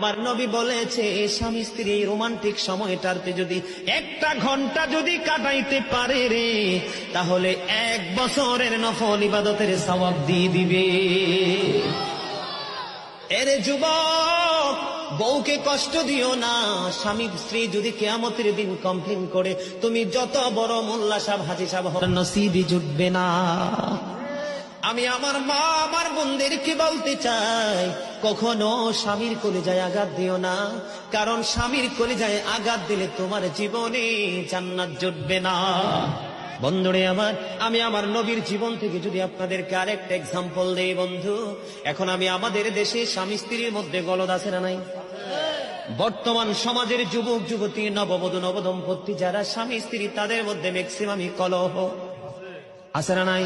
আমার নবী বলেছে স্বামী স্ত্রী রোমান্টিক সময়টাতে যদি 1 ঘন্টা যদি কাটাইতে পারে রে, তাহলে 1 বছরের নফল ইবাদতের সওয়াব দিয়ে দিবে। এরে যুবক, বউকে কষ্ট দিও না। স্বামী স্ত্রী যদি কিয়ামতের দিন কমপ্লেইন করে, তুমি যত বড় মোল্লা সাহেব হাজী সাহেব হও, নসিবই জুটবে না। আমি আমার মা আমার বোনদেরকে বলতে চাই, কখনো স্বামীর কলিজায় আঘাত দিও না, কারণ স্বামীর কলিজায় আঘাত দিলে তোমার জীবনে জান্নাত জুটবে না। বন্ধুরে আমার, আমি আমার নবীর জীবন থেকে যদি আপনাদেরকে আরেকটা এক্সাম্পল দেই বন্ধু, এখন আমি আমাদের দেশে স্বামী স্ত্রীর মধ্যে গলদ আছে না নাই? বর্তমান সমাজের যুবক যুবতী, নববধূ নবদম্পতি যারা স্বামী স্ত্রী, তাদের মধ্যে ম্যাক্সিমামই কলহ আছে না নাই?